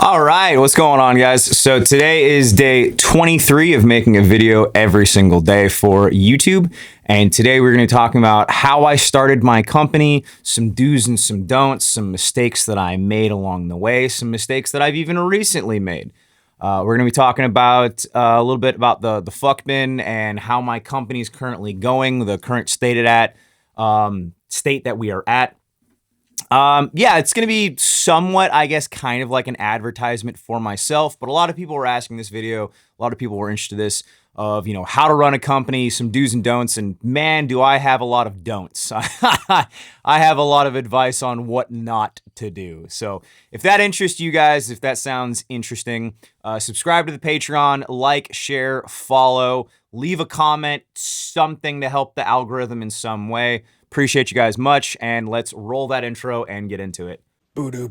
All right, what's going on, guys? So today is day 23 of making a video every single day for YouTube. And today we're going to be talking about how I started my company, some do's and some don'ts, some mistakes that I made along the way, some mistakes that I've even recently made. We're going to be talking about a little bit about the fuck bin and how my company is currently going, the current state that we are at. Yeah, it's going to be somewhat, I guess, kind of like an advertisement for myself, but a lot of people were asking this video, a lot of people were interested in this, of, how to run a company, some do's and don'ts, and man, do I have a lot of don'ts. I have a lot of advice on what not to do. So if that interests you guys, if that sounds interesting, subscribe to the Patreon, like, share, follow, leave a comment, something to help the algorithm in some way. Appreciate you guys much, and let's roll that intro and get into it. Welcome to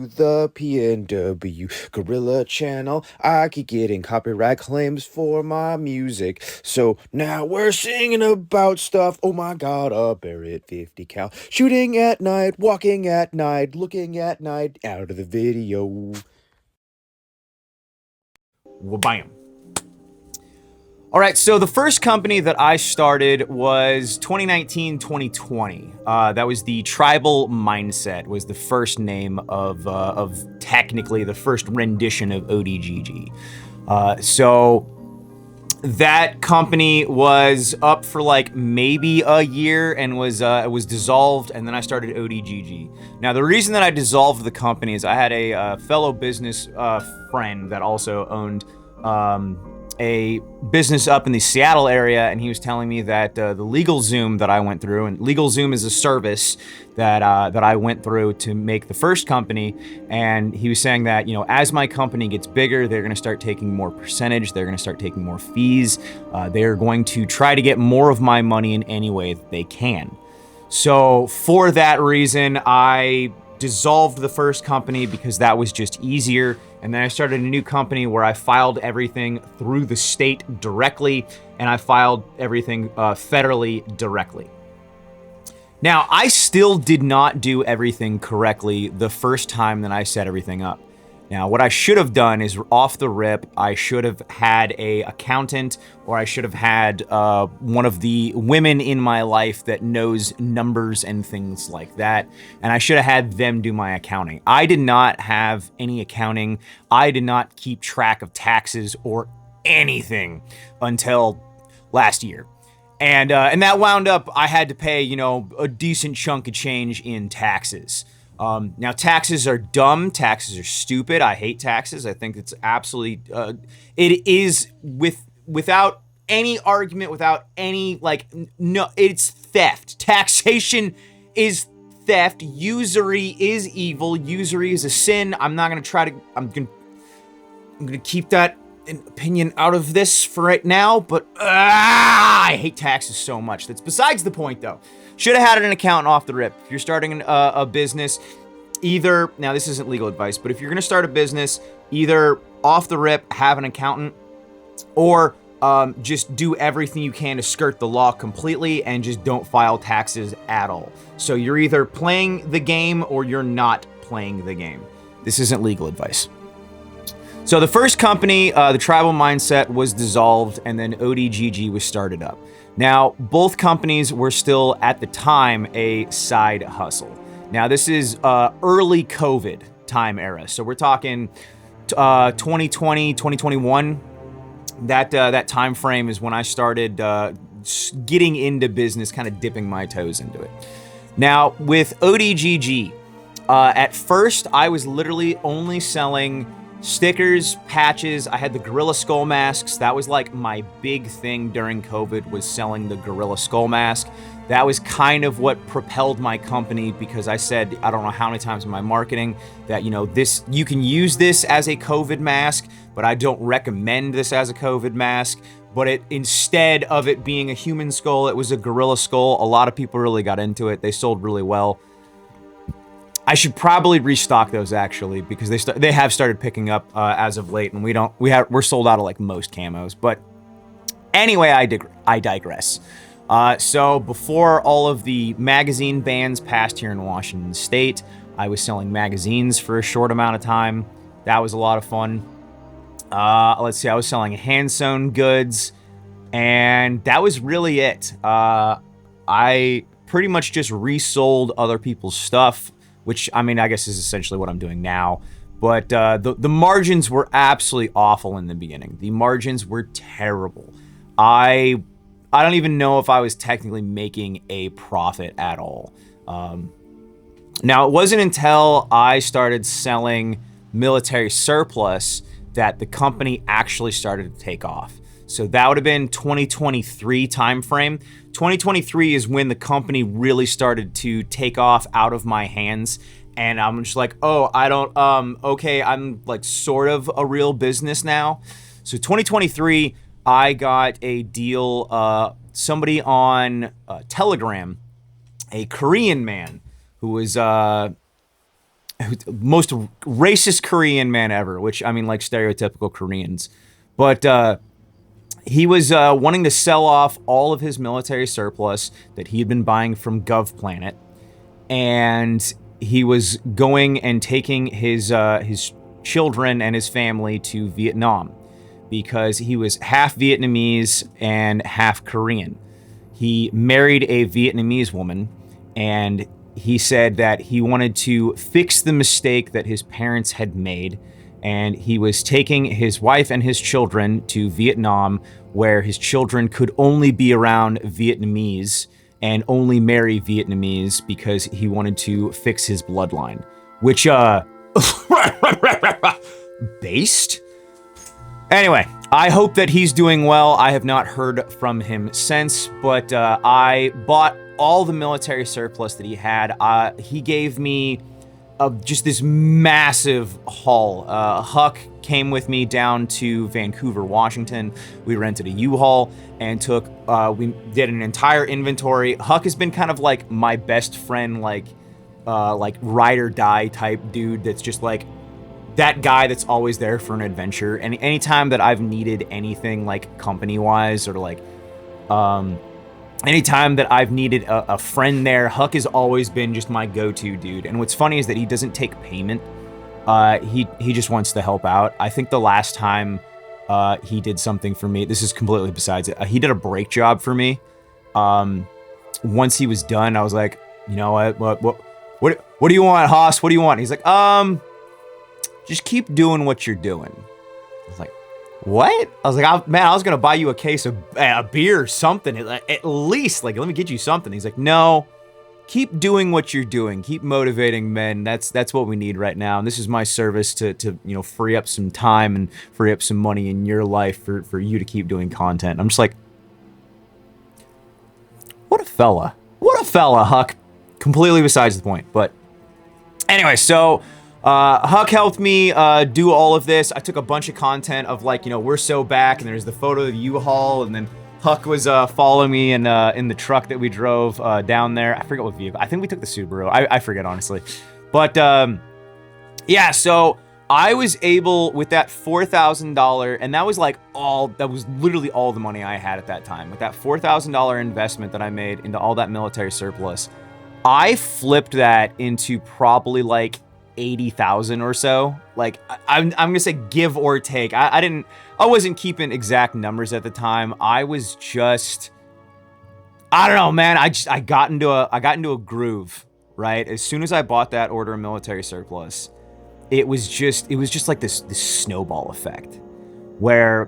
the PNW Gorilla channel. I keep getting copyright claims for my music, so now we're singing about stuff. Oh my god, a Barrett 50 cal, shooting at night, walking at night, looking at night, out of the video. Well, bam. All right, so the first company that I started was 2019-2020. That was the Tribal Mindset, was the first name of technically the first rendition of ODGG. So that company was up for like maybe a year and was dissolved, and then I started ODGG. Now, the reason that I dissolved the company is I had a fellow business friend that also owned a business up in the Seattle area, and he was telling me that the LegalZoom that I went through, and LegalZoom is a service that I went through to make the first company, and he was saying that, as my company gets bigger, they're going to start taking more percentage, they're going to start taking more fees, they're going to try to get more of my money in any way that they can. So for that reason, I dissolved the first company because that was just easier. And then I started a new company where I filed everything through the state directly, and I filed everything federally directly. Now, I still did not do everything correctly the first time that I set everything up. Now, what I should have done is, off the rip, I should have had an accountant, or I should have had one of the women in my life that knows numbers and things like that, and I should have had them do my accounting. I did not have any accounting. I did not keep track of taxes or anything until last year. And that wound up, I had to pay, a decent chunk of change in taxes. Now, taxes are dumb. Taxes are stupid. I hate taxes. I think it's absolutely, it is without any argument, without any, no, it's theft. Taxation is theft. Usury is evil. Usury is a sin. I'm going to keep that opinion out of this for right now, but I hate taxes so much. That's besides the point, though. Should have had an accountant off the rip. If you're starting a business, now this isn't legal advice, but if you're going to start a business, either off the rip, have an accountant, or just do everything you can to skirt the law completely and just don't file taxes at all. So you're either playing the game or you're not playing the game. This isn't legal advice. So the first company, the Tribal Mindset, was dissolved, and then ODGG was started up. Now, both companies were still, at the time, a side hustle. Now, this is early COVID time era. So we're talking 2020, 2021. That time frame is when I started getting into business, kind of dipping my toes into it. Now, with ODGG, at first, I was literally only selling stickers, patches. I had the Gorilla Skull masks. That was like my big thing during COVID, was selling the Gorilla Skull mask. That was kind of what propelled my company, because I said, I don't know how many times in my marketing, that, this, you can use this as a COVID mask, but I don't recommend this as a COVID mask. But instead of it being a human skull, it was a gorilla skull. A lot of people really got into it. They sold really well. I should probably restock those, actually, because they have started picking up as of late, and we're sold out of like most camos. But anyway, I digress. So before all of the magazine bans passed here in Washington State, I was selling magazines for a short amount of time. That was a lot of fun. Let's see, I was selling hand-sewn goods, and that was really it. I pretty much just resold other people's stuff, which, I mean, I guess is essentially what I'm doing now. But the margins were absolutely awful in the beginning. The margins were terrible. I don't even know if I was technically making a profit at all. Now, it wasn't until I started selling military surplus that the company actually started to take off. So that would have been 2023 timeframe. 2023 is when the company really started to take off out of my hands. And I'm just like, oh, okay, I'm like sort of a real business now. So 2023, I got a deal, somebody on Telegram, a Korean man who was most racist Korean man ever, which, I mean, like stereotypical Koreans. But he was wanting to sell off all of his military surplus that he had been buying from GovPlanet. And he was going and taking his children and his family to Vietnam because he was half Vietnamese and half Korean. He married a Vietnamese woman, and he said that he wanted to fix the mistake that his parents had made, and he was taking his wife and his children to Vietnam, where his children could only be around Vietnamese and only marry Vietnamese because he wanted to fix his bloodline, which, based? Anyway, I hope that he's doing well. I have not heard from him since, but I bought all the military surplus that he had. He gave me just this massive haul. Huck came with me down to Vancouver, Washington. We rented a U-Haul and we did an entire inventory. Huck has been kind of like my best friend, like ride or die type dude that's just like that guy that's always there for an adventure. And anytime that I've needed anything like company-wise or like anytime that I've needed a friend there, Huck has always been just my go-to dude. And what's funny is that he doesn't take payment. He just wants to help out. I think the last time he did something for me, this is completely besides it. He did a brake job for me. Once he was done, I was like, you know what do you want, Haas? What do you want? He's like, just keep doing what you're doing. I was like, what? I was like, man, I was gonna buy you a case of a beer or something, at least. Like, let me get you something. He's like, no, keep doing what you're doing. Keep motivating men. That's what we need right now. And this is my service to free up some time and free up some money in your life for you to keep doing content. I'm just like, what a fella, Huck. Completely besides the point. But anyway, so Huck helped me do all of this. I took a bunch of content of like, we're so back, and there's the photo of the U-Haul, and then Huck was following me in the truck that we drove down there. I forget what vehicle. I think we took the Subaru. I forget, honestly. But yeah, so I was able, with that $4,000, and that was literally all the money I had at that time. With that $4,000 investment that I made into all that military surplus, I flipped that into probably like 80,000 or so. Like, I'm gonna say give or take. I wasn't keeping exact numbers at the time. I was just, I don't know, man. I got into a groove, right? As soon as I bought that order of military surplus, it was just like this snowball effect where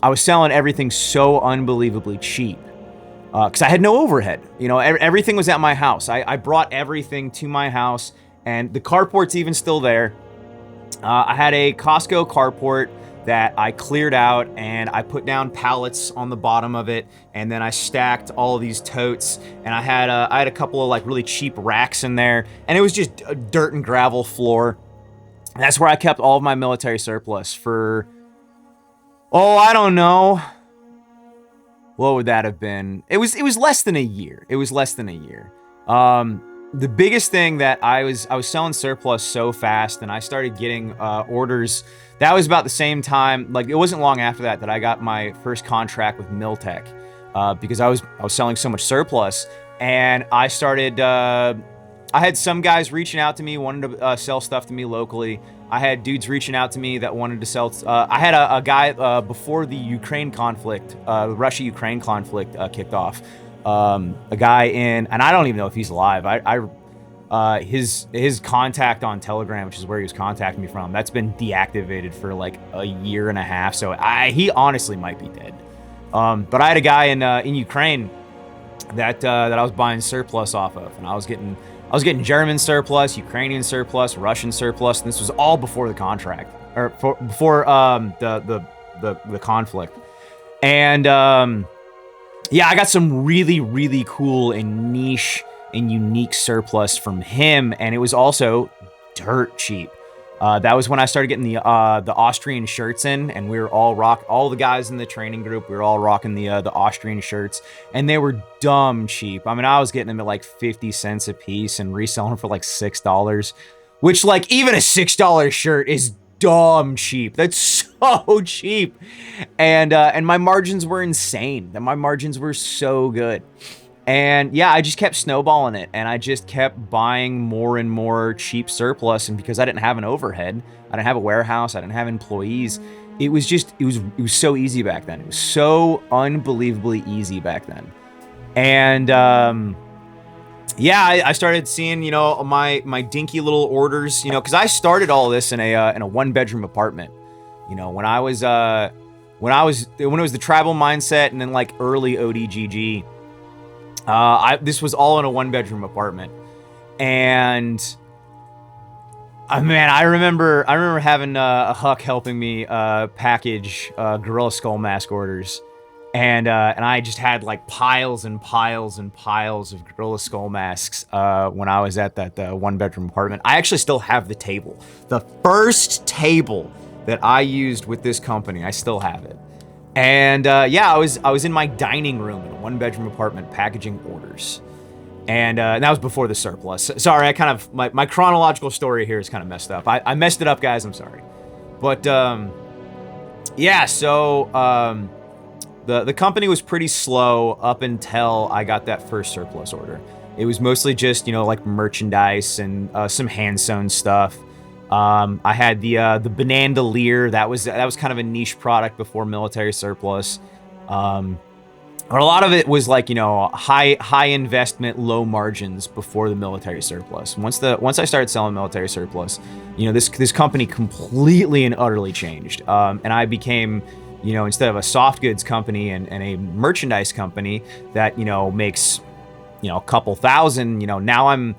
I was selling everything so unbelievably cheap. Because I had no overhead. Everything was at my house. I brought everything to my house, and the carport's even still there. I had a Costco carport that I cleared out, and I put down pallets on the bottom of it, and then I stacked all of these totes, and I had a couple of like really cheap racks in there, and it was just a dirt and gravel floor. And that's where I kept all of my military surplus for, I don't know. What would that have been? It was less than a year. It was less than a year. The biggest thing that I was selling surplus so fast, and I started getting orders. That was about the same time. Like, it wasn't long after that I got my first contract with Miltech. because I was selling so much surplus, and I started. I had some guys reaching out to me, wanting to sell stuff to me locally. I had dudes reaching out to me that wanted to sell. I had a guy before the Ukraine conflict, the Russia-Ukraine conflict kicked off. A guy in, and I don't even know if he's alive. His contact on Telegram, which is where he was contacting me from, that's been deactivated for like a year and a half. So he honestly might be dead. But I had a guy in Ukraine that I was buying surplus off of, and I was getting German surplus, Ukrainian surplus, Russian surplus, and this was all before the contract, or before the conflict. And yeah, I got some really, really cool and niche and unique surplus from him, and it was also dirt cheap. That was when I started getting the Austrian shirts in, and we were all the guys in the training group, we were all rocking the Austrian shirts, and they were dumb cheap. I mean, I was getting them at like 50 cents a piece and reselling them for like $6, which, like, even a $6 shirt is dumb cheap. That's so cheap. And my margins were insane. My margins were so good. And yeah, I just kept snowballing it, and I just kept buying more and more cheap surplus. And because I didn't have an overhead, I didn't have a warehouse, I didn't have employees, it was so easy back then. It was so unbelievably easy back then. And yeah, I started seeing, you know, my dinky little orders, you know, because I started all this in a 1-bedroom apartment. You know, when it was the tribal mindset, and then like early ODGG. This was all in a 1-bedroom apartment, and man, I remember having a Huck helping me package Gorilla Skull mask orders, and I just had like piles and piles and piles of Gorilla Skull masks when I was at that 1-bedroom apartment. I actually still have the table, the first table that I used with this company. I still have it. And yeah, I was in my dining room in a 1-bedroom apartment packaging orders, and that was before the surplus. Sorry, I kind of my chronological story here is kind of messed up. I messed it up, guys. I'm sorry, but yeah. So the company was pretty slow up until I got that first surplus order. It was mostly just, you know, like merchandise and some hand sewn stuff. I had the Banandolier. That was kind of a niche product before military surplus. But a lot of it was like, you know, high investment, low margins before the military surplus. Once I started selling military surplus, you know, this company completely and utterly changed. And I became, you know, instead of a soft goods company and a merchandise company that, you know, makes, you know, a couple thousand, you know, now I'm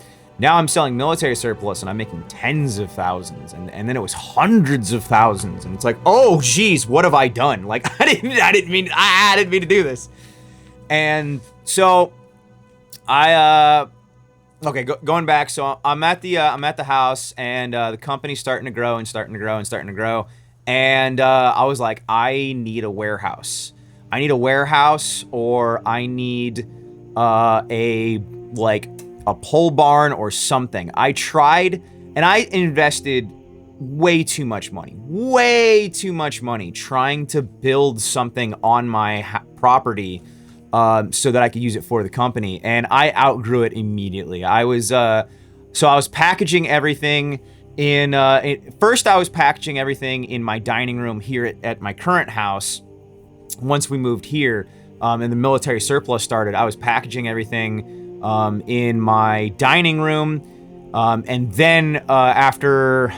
selling military surplus, and I'm making tens of thousands, and then it was hundreds of thousands, and it's like, oh geez, what have I done? Like, I didn't mean to do this. And so going back, so I'm at the house, and the company's starting to grow and starting to grow and starting to grow, and I was like, I need a warehouse. I need a warehouse, or I need a pole barn or something. I tried, and I invested way too much money trying to build something on my property so that I could use it for the company, and I outgrew it immediately. I was packaging everything first I was packaging everything in my dining room here at my current house. Once we moved here and the military surplus started, I was packaging everything in my dining room, and then after,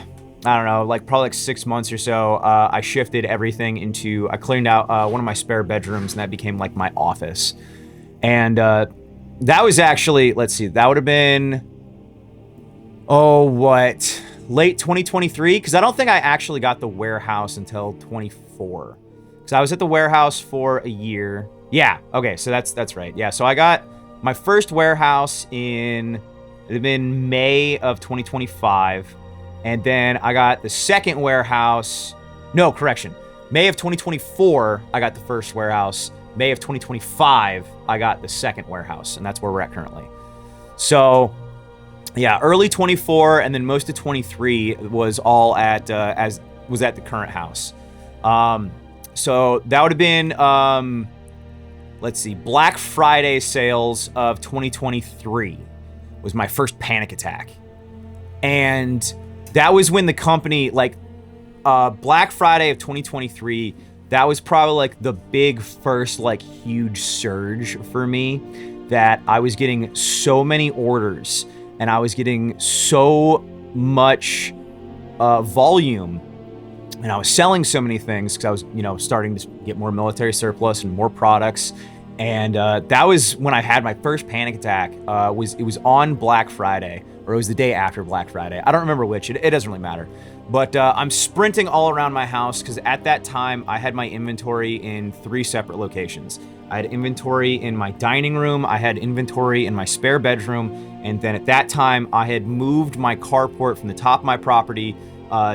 I don't know, like probably like 6 months or so, I shifted everything I cleaned out one of my spare bedrooms, and that became like my office. And that was actually, let's see, that would have been, late 2023? Because I don't think I actually got the warehouse until 24. Because I was at the warehouse for a year. Yeah, okay, so that's right. Yeah, so I got my first warehouse in May of 2025, and then I got the second warehouse. No, correction. May of 2024, I got the first warehouse. May of 2025, I got the second warehouse, and that's where we're at currently. So, yeah, early 24, and then most of 23 was all at the current house. So that would have been let's see, Black Friday sales of 2023 was my first panic attack. And that was when the company, like, Black Friday of 2023, that was probably like the big first, like, huge surge for me, that I was getting so many orders and I was getting so much volume, and I was selling so many things because I was, starting to get more military surplus and more products. And that was when I had my first panic attack. It was on Black Friday, or it was the day after Black Friday. I don't remember which. It doesn't really matter. But I'm sprinting all around my house because at that time I had my inventory in 3 separate locations. I had inventory in my dining room, I had inventory in my spare bedroom, and then at that time I had moved my carport from the top of my property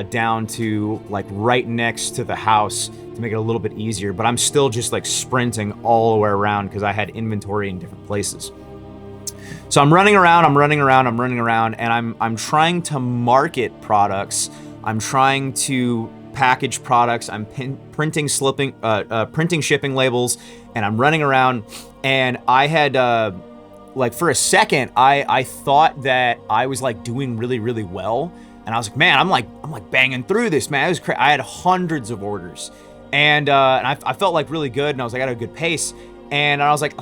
down to like right next to the house to make it a little bit easier. But I'm still just like sprinting all the way around because I had inventory in different places. So I'm running around, and I'm trying to market products. I'm trying to package products. I'm printing shipping labels, and I'm running around. And I had like for a second, I thought that I was like doing really, really well. And I was like, man, I'm like banging through this, man. It was crazy. I had hundreds of orders, and I felt like really good, and I was like at a good pace. And I was like,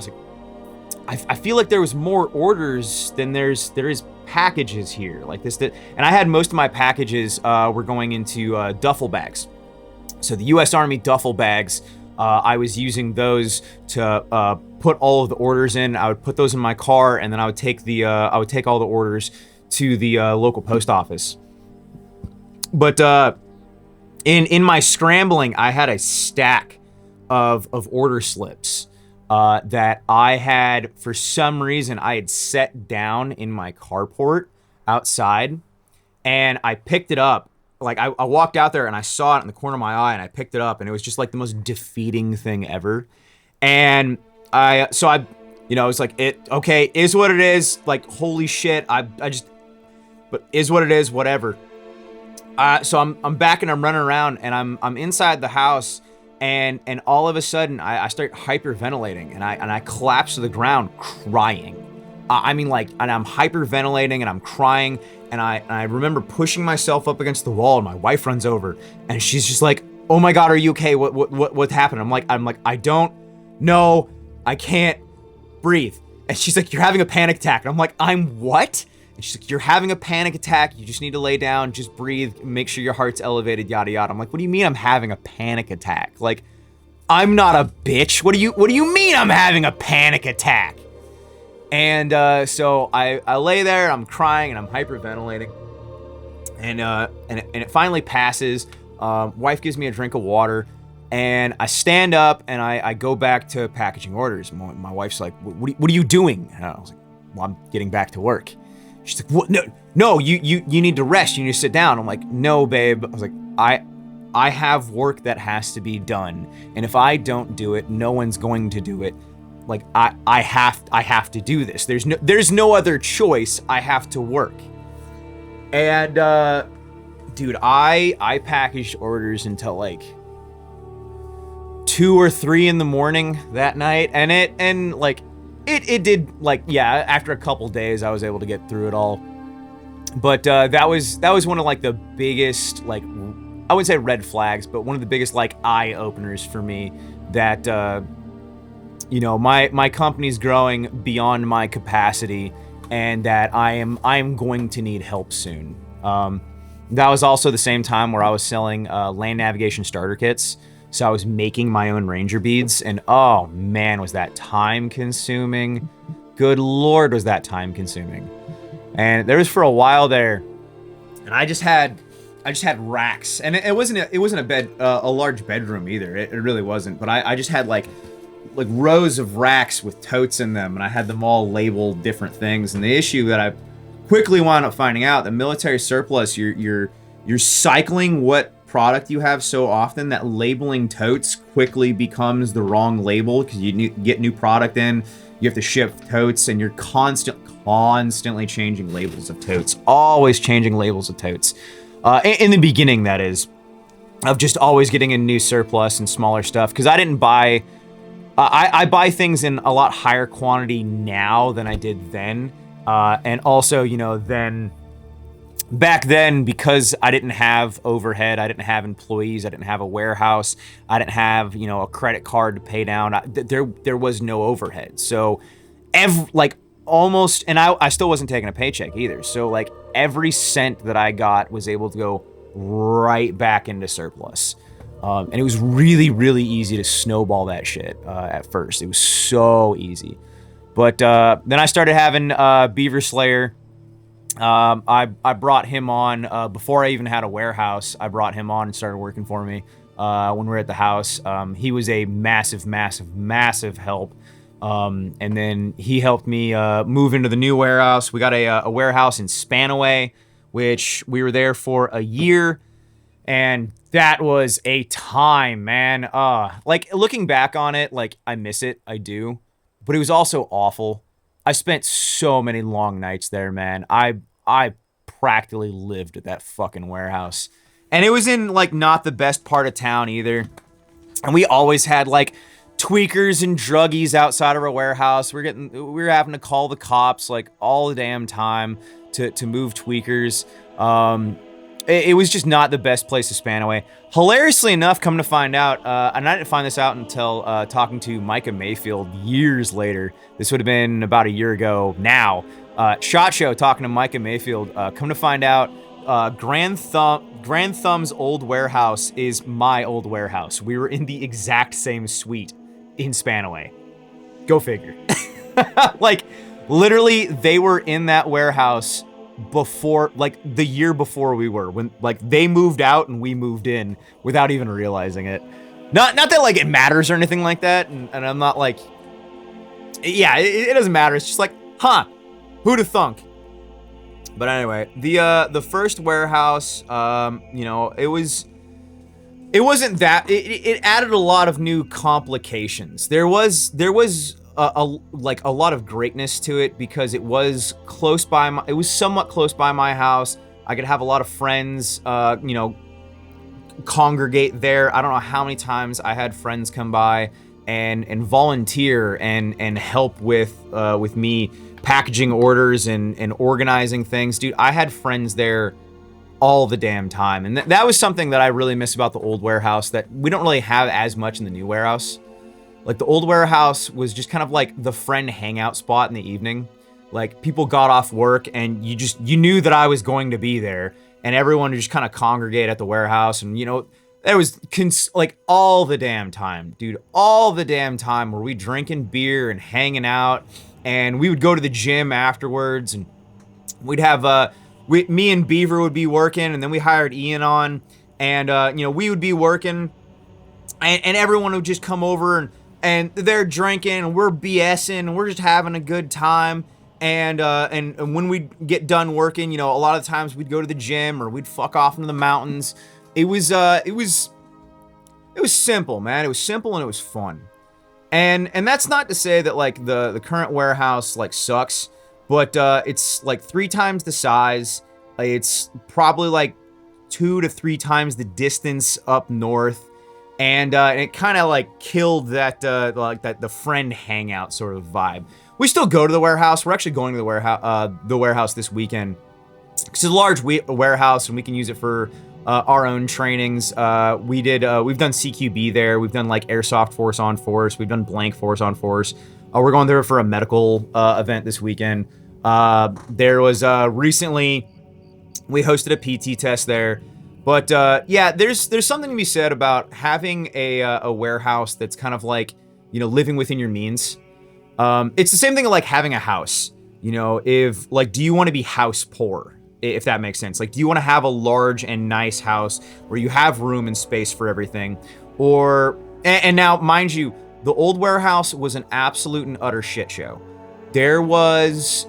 I feel like there was more orders than there is packages here, like this. And I had most of my packages were going into duffel bags. So the U.S. Army duffel bags, I was using those to put all of the orders in. I would put those in my car, and then I would take all the orders to the local post office. But in my scrambling, I had a stack of order slips that I had, for some reason, I had set down in my carport outside, and I picked it up. Like I walked out there and I saw it in the corner of my eye, and I picked it up, and it was just like the most defeating thing ever. And I was like, okay, is what it is. Like, holy shit, but is what it is, whatever. So I'm back and I'm running around, and I'm inside the house, and all of a sudden I start hyperventilating, and I collapse to the ground crying. And I'm hyperventilating and I'm crying, and I remember pushing myself up against the wall, and my wife runs over, and she's just like, "Oh my God, are you okay? What happened?" I'm like, I don't know, I can't breathe. And she's like, "You're having a panic attack." And I'm like, "I'm what?" And she's like, "You're having a panic attack. You just need to lay down, just breathe, make sure your heart's elevated, yada yada." I'm like, "What do you mean I'm having a panic attack? Like, I'm not a bitch. What do you mean I'm having a panic attack?" And so I lay there, I'm crying, and I'm hyperventilating, and it finally passes. Wife gives me a drink of water, and I stand up and I go back to packaging orders. My wife's like, "What are you doing?" And I was like, "Well, I'm getting back to work." She's like, "What? No, you need to rest. You need to sit down." I'm like, "No, babe." I was like, I have work that has to be done, and if I don't do it, no one's going to do it. Like, I have to do this. There's no other choice. I have to work." And dude, I packaged orders until like 2 or 3 in the morning that night, and it did, like, yeah, after a couple days I was able to get through it all. But that was one of like the biggest, like, I wouldn't say red flags, but one of the biggest like eye openers for me, that my company's growing beyond my capacity, and that I am going to need help soon. That was also the same time where I was selling land navigation starter kits. So I was making my own ranger beads, and oh man, was that time consuming. Good Lord, was that time consuming. And there was for a while there, and I just had racks, and it wasn't a large bedroom either. It really wasn't, but I just had like rows of racks with totes in them, and I had them all labeled different things. And the issue that I quickly wound up finding out, the military surplus, you're cycling what product you have so often that labeling totes quickly becomes the wrong label, because you get new product in, you have to ship totes, and you're constantly changing labels of totes, always changing labels of totes. In the beginning, that is, of just always getting a new surplus and smaller stuff, because I didn't buy I buy things in a lot higher quantity now than I did then. And also, then back then, because I didn't have overhead, I didn't have employees, I didn't have a warehouse, I didn't have, a credit card to pay down. There was no overhead. So almost, and I still wasn't taking a paycheck either. So like every cent that I got was able to go right back into surplus. And it was really, really easy to snowball that shit at first. It was so easy. But then I started having Beaver Slayer. I brought him on before I even had a warehouse. I brought him on and started working for me when we were at the house. He was a massive, massive, massive help. And then he helped me move into the new warehouse. We got a warehouse in Spanaway, which we were there for a year. And that was a time, man. Like looking back on it, like I miss it. I do. But it was also awful. I spent so many long nights there, man. I practically lived at that fucking warehouse. And it was in like not the best part of town either. And we always had like tweakers and druggies outside of our warehouse. We were having to call the cops like all the damn time to move tweakers. It was just not the best place to span away. Hilariously enough, come to find out, and I didn't find this out until talking to Micah Mayfield years later. This would have been about a year ago now. SHOT Show talking to Micah Mayfield. Come to find out, Grand Thumb's old warehouse is my old warehouse. We were in the exact same suite in Spanaway. Go figure. Like, literally, they were in that warehouse before, like, the year before we were, when like they moved out and we moved in without even realizing it. Not that like it matters or anything like that, and I'm not like, yeah, it doesn't matter. It's just like, who'da thunk? But anyway, the first warehouse, it wasn't that, it added a lot of new complications. There was a lot of greatness to it because it was close by it was somewhat close by my house. I could have a lot of friends, congregate there. I don't know how many times I had friends come by and volunteer and help with me packaging orders and organizing things. Dude, I had friends there all the damn time. And that was something that I really miss about the old warehouse that we don't really have as much in the new warehouse. Like, the old warehouse was just kind of like the friend hangout spot in the evening. Like, people got off work and you knew that I was going to be there, and everyone would just kind of congregate at the warehouse. And, there was like all the damn time, dude, all the damn time were we drinking beer and hanging out, and we would go to the gym afterwards, and we'd have, me and Beaver would be working, and then we hired Ian on, and, we would be working, and everyone would just come over and they're drinking, and we're BSing, and we're just having a good time. And when we get done working, a lot of times we'd go to the gym or we'd fuck off into the mountains. It was simple, man. It was simple and it was fun. And that's not to say that like the current warehouse like sucks, but it's like 3 times the size. It's probably like 2 to 3 times the distance up north. And it kind of like killed that the friend hangout sort of vibe. We still go to the warehouse. We're actually going to the warehouse this weekend. It's a large warehouse, and we can use it for our own trainings. We've done CQB there. We've done like Airsoft Force on Force. We've done Blank Force on Force. We're going there for a medical event this weekend. There was recently we hosted a PT test there. But yeah, there's something to be said about having a warehouse that's kind of like, living within your means. It's the same thing like having a house. If like, do you want to be house poor? If that makes sense. Like, do you want to have a large and nice house where you have room and space for everything? Or and now, mind you, the old warehouse was an absolute and utter shit show. It was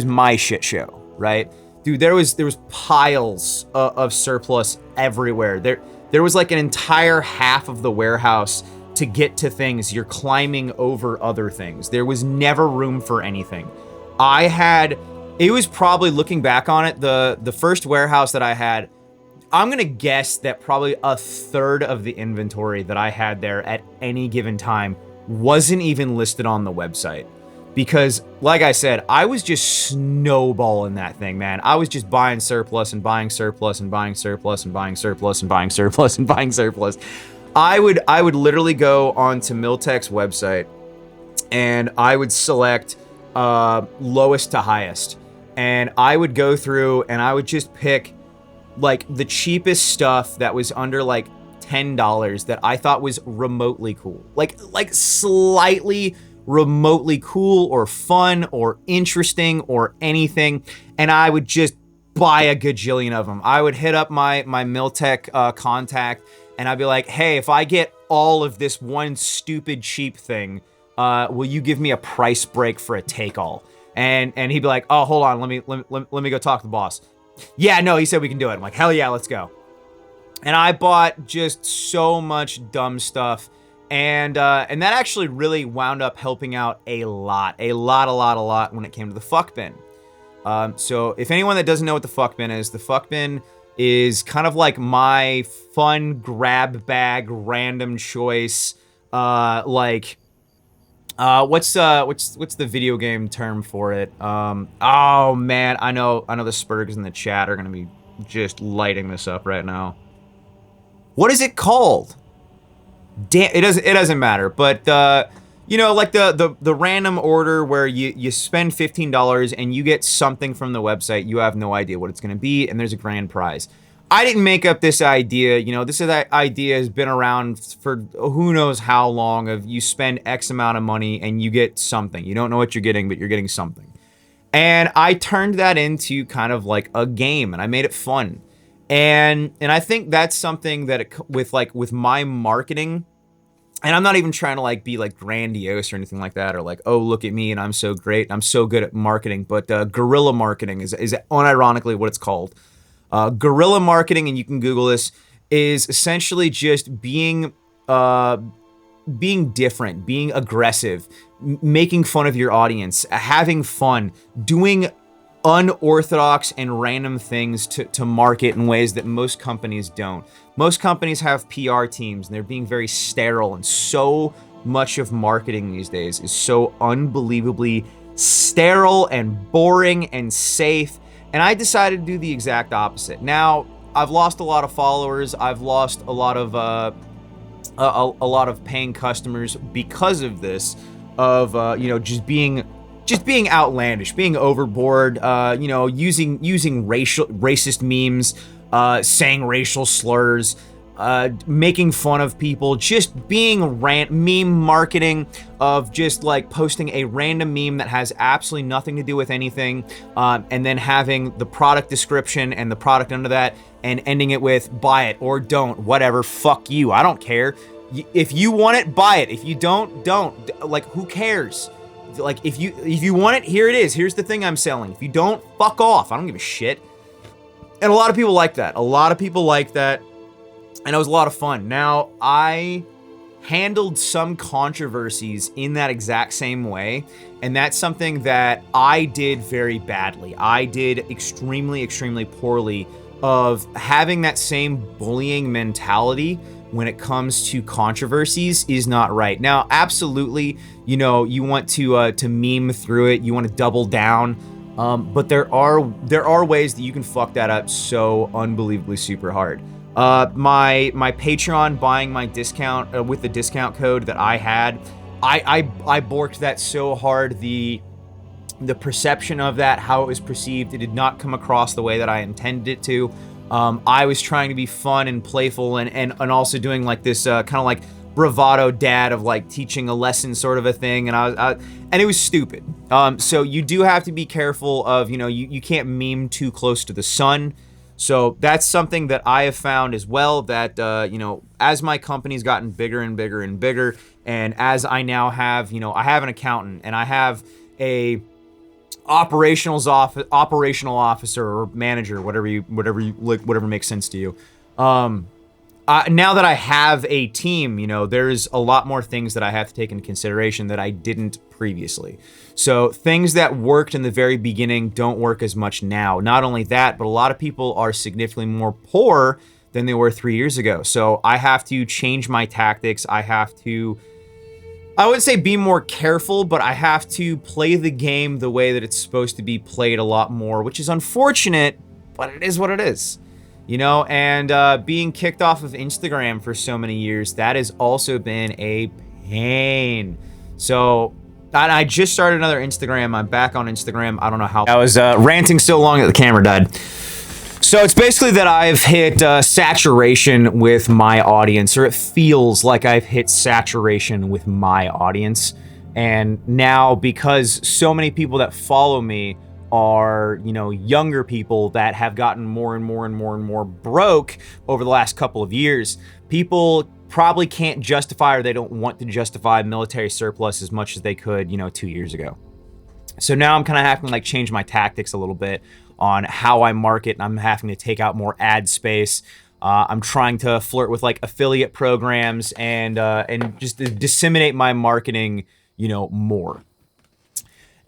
my shit show, right? Dude, there was piles of surplus everywhere. There was like an entire half of the warehouse to get to things. You're climbing over other things. There was never room for anything. It was probably, looking back on it, the first warehouse that I had, I'm gonna guess that probably a third of the inventory that I had there at any given time wasn't even listed on the website. Because, like I said, I was just snowballing that thing, man. I was just buying surplus and buying surplus and buying surplus and buying surplus and buying surplus and buying surplus. I would literally go onto Miltech's website and I would select lowest to highest. And I would go through and I would just pick like the cheapest stuff that was under like $10 that I thought was remotely cool. Like slightly remotely cool or fun or interesting or anything. And I would just buy a gajillion of them. I would hit up my Miltech contact and I'd be like, hey, if I get all of this one stupid cheap thing, will you give me a price break for a take all? And he'd be like, oh, hold on, let me go talk to the boss. Yeah, no, he said we can do it. I'm like, hell yeah, let's go. And I bought just so much dumb stuff. And that actually really wound up helping out a lot when it came to the fuck bin. So if anyone that doesn't know what the fuck bin is, the fuck bin is kind of like my fun grab bag, random choice, what's the video game term for it? Oh man, I know the Spurgs in the chat are gonna be just lighting this up right now. What is it called? Damn, it doesn't matter. But like the random order where you spend $15 and you get something from the website, you have no idea what it's gonna be, and there's a grand prize. I didn't make up this idea. This idea has been around for who knows how long. Of you spend X amount of money and you get something. You don't know what you're getting, but you're getting something. And I turned that into kind of like a game, and I made it fun. And I think that's something that with my marketing, and I'm not even trying to like be like grandiose or anything like that, or like, oh, look at me and I'm so great, I'm so good at marketing. But guerrilla marketing is unironically what it's called. Guerrilla marketing, and you can Google this, is essentially just being different, being aggressive, making fun of your audience, having fun, doing unorthodox and random things to market in ways that most companies don't. Most companies have PR teams and they're being very sterile, and so much of marketing these days is so unbelievably sterile and boring and safe. And I decided to do the exact opposite. Now, I've lost a lot of followers. I've lost a lot of paying customers because of this, of just being outlandish, being overboard, using racist memes, saying racial slurs, making fun of people, just being meme marketing of just like posting a random meme that has absolutely nothing to do with anything, and then having the product description and the product under that and ending it with buy it or don't, whatever, fuck you, I don't care. If you want it, buy it. If you don't. Like, who cares? Like, if you want it, here it is. Here's the thing I'm selling. If you don't, fuck off. I don't give a shit. And a lot of people like that. And it was a lot of fun. Now, I handled some controversies in that exact same way, and that's something that I did very badly. I did extremely, extremely poorly of having that same bullying mentality when it comes to controversies is not right. Now, absolutely, you want to meme through it, you want to double down, but there are ways that you can fuck that up so unbelievably super hard. My Patreon buying my discount with the discount code that I had, I borked that so hard. The perception of that, how it was perceived, it did not come across the way that I intended it to. I was trying to be fun and playful and also doing like this kind of like bravado dad of like teaching a lesson sort of a thing, and and it was stupid. So you do have to be careful of, you can't meme too close to the sun. So that's something that I have found as well, that, as my company's gotten bigger and bigger and bigger, and as I now have, I have an accountant and I have a operational officer or manager, whatever makes sense to you. now that I have a team, there's a lot more things that I have to take into consideration that I didn't previously. So things that worked in the very beginning don't work as much now. Not only that, but a lot of people are significantly more poor than they were 3 years ago. So I have to change my tactics. I have to, I wouldn't say be more careful, but I have to play the game the way that it's supposed to be played a lot more, which is unfortunate, but it is what it is. And being kicked off of Instagram for so many years, that has also been a pain. So I just started another Instagram. I'm back on Instagram. I don't know how. I was ranting so long that the camera died. So it's basically that I've hit saturation with my audience, or it feels like I've hit saturation with my audience. And now, because so many people that follow me are, younger people that have gotten more and more and more and more broke over the last couple of years, people probably can't justify, or they don't want to justify, military surplus as much as they could, 2 years ago. So now I'm kind of having to change my tactics a little bit on how I market, and I'm having to take out more ad space. I'm trying to flirt with affiliate programs and just disseminate my marketing, more.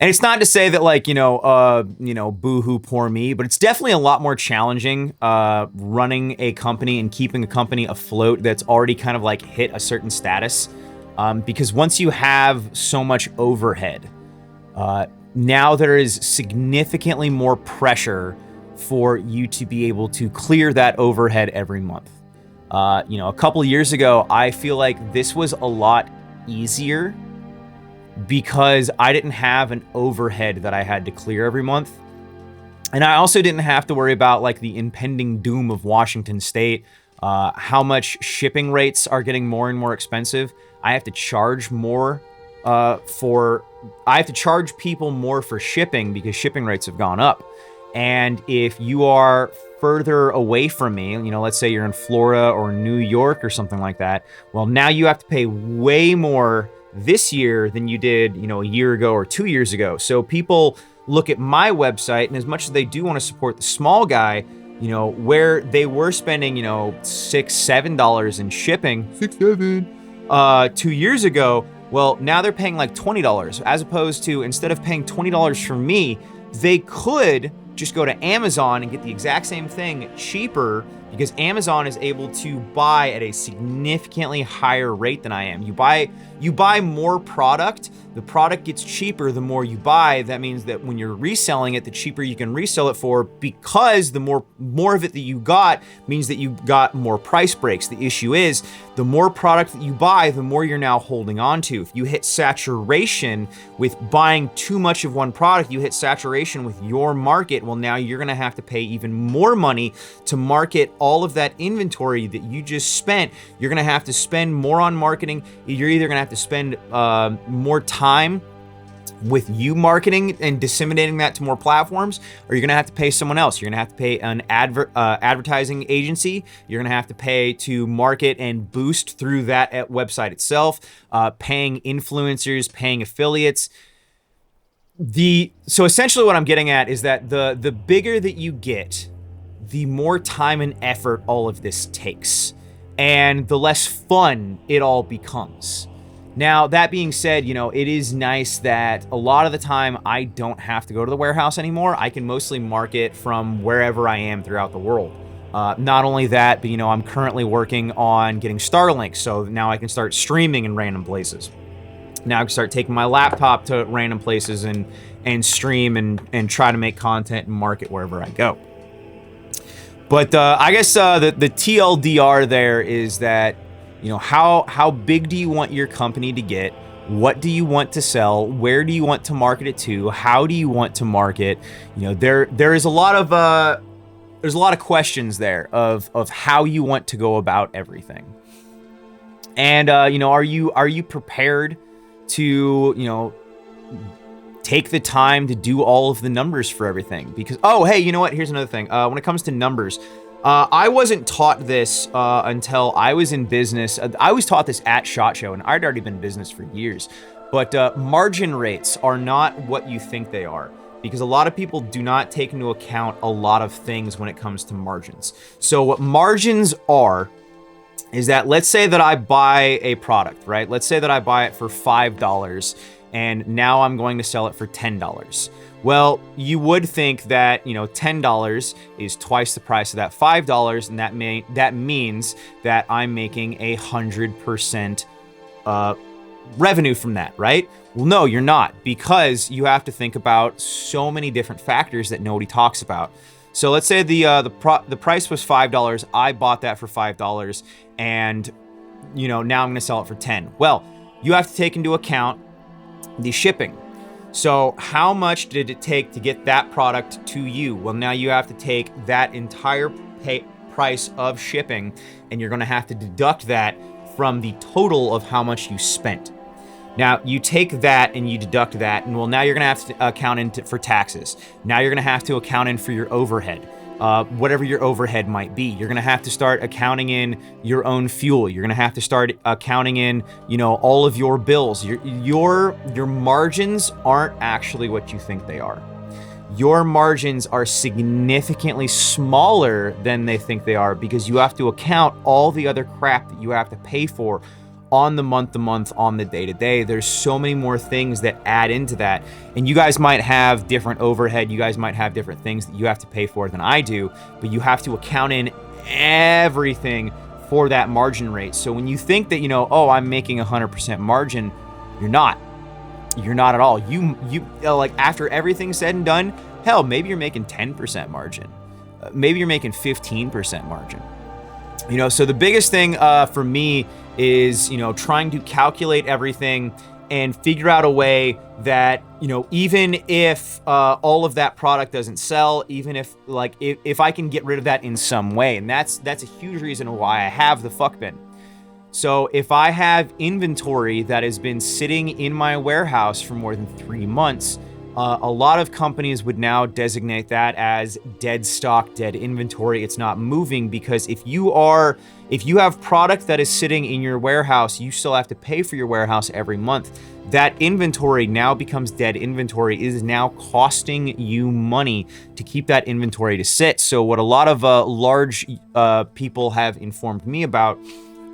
And it's not to say that boo-hoo, poor me, but it's definitely a lot more challenging running a company and keeping a company afloat that's already kind of hit a certain status. Because once you have so much overhead, now there is significantly more pressure for you to be able to clear that overhead every month. A couple years ago, I feel like this was a lot easier because I didn't have an overhead that I had to clear every month. And I also didn't have to worry about the impending doom of Washington State, how much shipping rates are getting more and more expensive. I have to charge more I have to charge people more for shipping because shipping rates have gone up. And if you are further away from me, let's say you're in Florida or New York or something like that, well, now you have to pay way more this year than you did, a year ago or 2 years ago. So people look at my website, and as much as they do want to support the small guy, where they were spending, $6, $7 in shipping, 2 years ago, well, now they're paying $20, as opposed to, instead of paying $20 from me, they could just go to Amazon and get the exact same thing cheaper, because Amazon is able to buy at a significantly higher rate than I am. You buy more product, the product gets cheaper the more you buy. That means that when you're reselling it, the cheaper you can resell it for, because the more of it that you got means that you got more price breaks. The issue is, the more product that you buy, the more you're now holding on to. If you hit saturation with buying too much of one product, you hit saturation with your market, well, now you're gonna have to pay even more money to market all of that inventory that you just spent. You're gonna have to spend more on marketing. You're either gonna have to spend more time with you marketing and disseminating that to more platforms, or you're gonna have to pay someone else. You're gonna have to pay an advertising agency. You're gonna have to pay to market and boost through that website itself, paying influencers, paying affiliates. So essentially what I'm getting at is that the bigger that you get, the more time and effort all of this takes, and the less fun it all becomes. Now, that being said, it is nice that a lot of the time I don't have to go to the warehouse anymore. I can mostly market from wherever I am throughout the world. Not only that, but I'm currently working on getting Starlink, so now I can start streaming in random places. Now I can start taking my laptop to random places and stream and try to make content and market wherever I go. But I guess the TLDR there is that, how big do you want your company to get? What do you want to sell? Where do you want to market it to? How do you want to market? There is a lot of there's a lot of questions there of how you want to go about everything. And are you prepared to take the time to do all of the numbers for everything? Because, oh, hey, you know what? Here's another thing. When it comes to numbers, I wasn't taught this until I was in business. I was taught this at SHOT Show, and I'd already been in business for years. But margin rates are not what you think they are, because a lot of people do not take into account a lot of things when it comes to margins. So what margins are is that let's say that I buy a product, right? Let's say that I buy it for $5 and now I'm going to sell it for $10. Well, you would think that, $10 is twice the price of that $5, and that means that I'm making 100% revenue from that, right? Well, no, you're not, because you have to think about so many different factors that nobody talks about. So let's say the price was $5. I bought that for $5, and now I'm going to sell it for 10. Well, you have to take into account the shipping. So how much did it take to get that product to you? Well, now you have to take that entire price of shipping, and you're going to have to deduct that from the total of how much you spent. Now, you take that and you deduct that, and well, now you're going to have to account for taxes. Now you're going to have to account in for your overhead. Whatever your overhead might be. You're going to have to start accounting in your own fuel. You're going to have to start accounting in, all of your bills. Your margins aren't actually what you think they are. Your margins are significantly smaller than they think they are, because you have to account all the other crap that you have to pay for on the month-to-month, on the day-to-day. There's so many more things that add into that. And you guys might have different overhead. You guys might have different things that you have to pay for than I do, but you have to account in everything for that margin rate. So when you think that, I'm making 100% margin, you're not. You're not at all. You like, after everything's said and done, hell, maybe you're making 10% margin. Maybe you're making 15% margin. So the biggest thing for me is, trying to calculate everything and figure out a way that, even if all of that product doesn't sell, even if I can get rid of that in some way. And that's a huge reason why I have the fuck bin. So if I have inventory that has been sitting in my warehouse for more than 3 months, a lot of companies would now designate that as dead stock, dead inventory. It's not moving, because if you have product that is sitting in your warehouse, you still have to pay for your warehouse every month. That inventory now becomes dead inventory. It is now costing you money to keep that inventory to sit. So what a lot of large people have informed me about,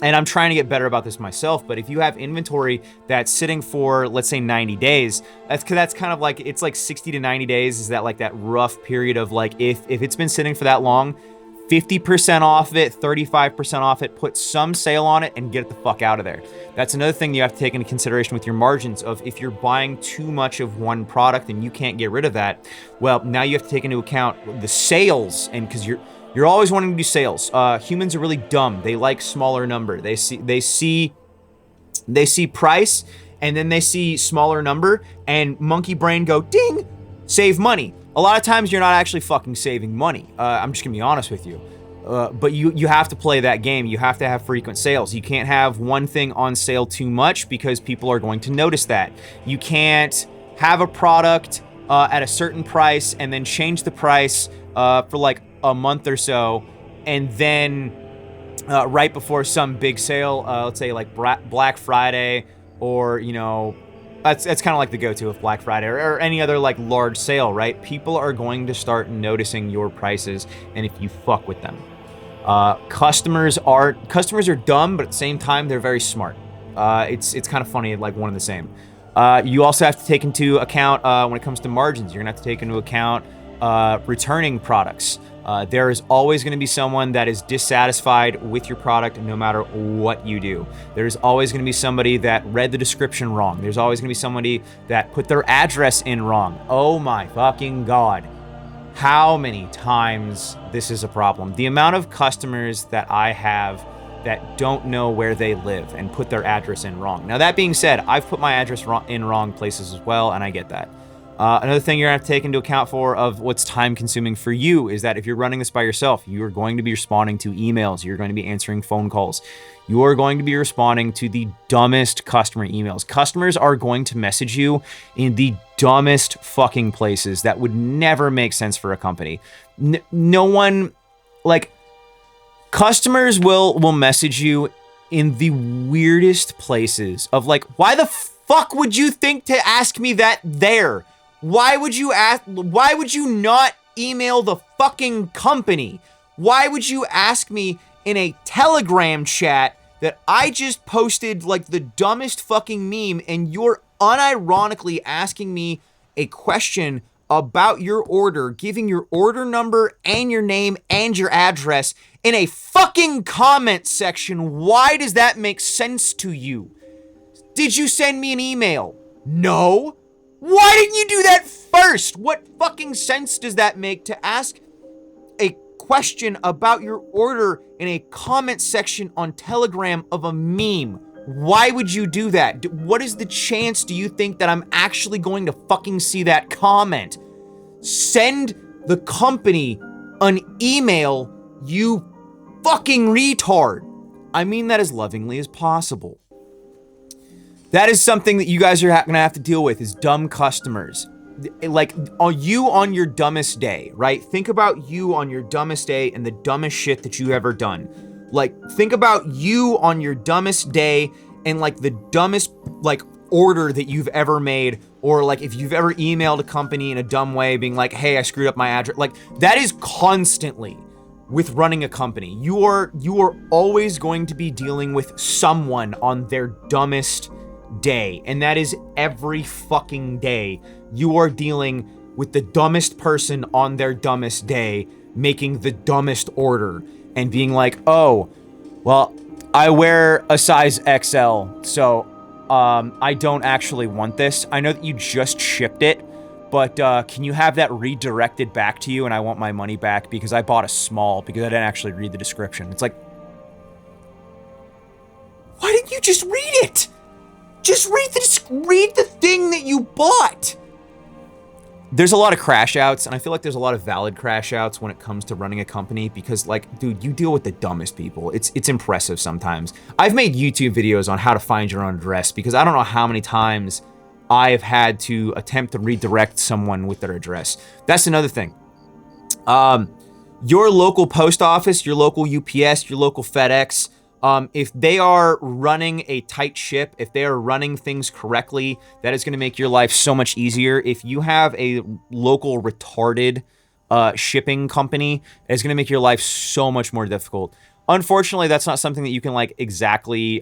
and I'm trying to get better about this myself, but if you have inventory that's sitting for, let's say, 90 days, that's kind of like, it's like 60 to 90 days is that like that rough period of like, if it's been sitting for that long, 50% off it, 35% off it, put some sale on it and get it the fuck out of there. That's another thing you have to take into consideration with your margins of, if you're buying too much of one product and you can't get rid of that, well, now you have to take into account the sales, and because you're always wanting to do sales. Humans are really dumb. They like smaller number. They see price, and then they see smaller number, and monkey brain go, ding, save money. A lot of times you're not actually fucking saving money. I'm just gonna be honest with you. But you have to play that game. You have to have frequent sales. You can't have one thing on sale too much, because people are going to notice that. You can't have a product at a certain price and then change the price for like a month or so, and then right before some big sale, let's say like Black Friday, or that's kind of like the go-to of Black Friday, or any other like large sale, right? People are going to start noticing your prices, and if you fuck with them, customers are dumb, but at the same time they're very smart. It's kind of funny, like one and the same. You also have to take into account when it comes to margins. You're gonna have to take into account returning products. There is always going to be someone that is dissatisfied with your product no matter what you do. There's always going to be somebody that read the description wrong. There's always going to be somebody that put their address in wrong. Oh my fucking God. How many times this is a problem? The amount of customers that I have that don't know where they live and put their address in wrong. Now, that being said, I've put my address in wrong places as well, and I get that. Another thing you're gonna have to take into account for of what's time consuming for you is that if you're running this by yourself, you are going to be responding to emails. You're going to be answering phone calls. You are going to be responding to the dumbest customer emails. Customers are going to message you in the dumbest fucking places that would never make sense for a company. No one, like, customers will message you in the weirdest places of like, why the fuck would you think to ask me that there? Why would you not email the fucking company? Why would you ask me in a Telegram chat that I just posted like the dumbest fucking meme, and you're unironically asking me a question about your order, giving your order number and your name and your address in a fucking comment section. Why does that make sense to you? Did you send me an email? No. Why didn't you do that first? What fucking sense does that make to ask a question about your order in a comment section on Telegram of a meme? Why would you do that? What is the chance do you think that I'm actually going to fucking see that comment? Send the company an email, you fucking retard. I mean that as lovingly as possible. That is something that you guys are gonna have to deal with, is dumb customers. Like, are you on your dumbest day, right? Think about you on your dumbest day and the dumbest shit that you ever done. Like, think about you on your dumbest day and like the dumbest like order that you've ever made, or like if you've ever emailed a company in a dumb way being like, hey, I screwed up my address. Like, that is constantly with running a company. You are always going to be dealing with someone on their dumbest day, and that is every fucking day. You are dealing with the dumbest person on their dumbest day, making the dumbest order and being like, oh, well, I wear a size XL, so I don't actually want this. I know that you just shipped it, but can you have that redirected back to you, and I want my money back because I bought a small because I didn't actually read the description. It's like, why didn't you just read it? Just read the thing that you bought. There's a lot of crash outs, and I feel like there's a lot of valid crash outs when it comes to running a company because, like, dude, you deal with the dumbest people. It's impressive sometimes. I've made YouTube videos on how to find your own address because I don't know how many times I've had to attempt to redirect someone with their address. That's another thing. Your local post office, your local UPS, your local FedEx, if they are running a tight ship, if they are running things correctly, that is going to make your life so much easier. If you have a local retarded shipping company, it's going to make your life so much more difficult. Unfortunately, that's not something that you can like exactly,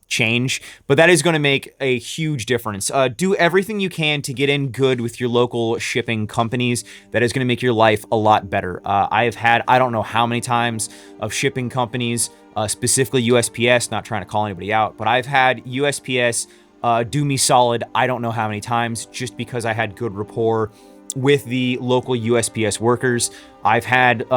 change, but that is going to make a huge difference. Do everything you can to get in good with your local shipping companies. That is going to make your life a lot better. I have had, I don't know how many times of shipping companies, specifically USPS, not trying to call anybody out, but I've had USPS do me solid. I don't know how many times, just because I had good rapport with the local USPS workers. I've had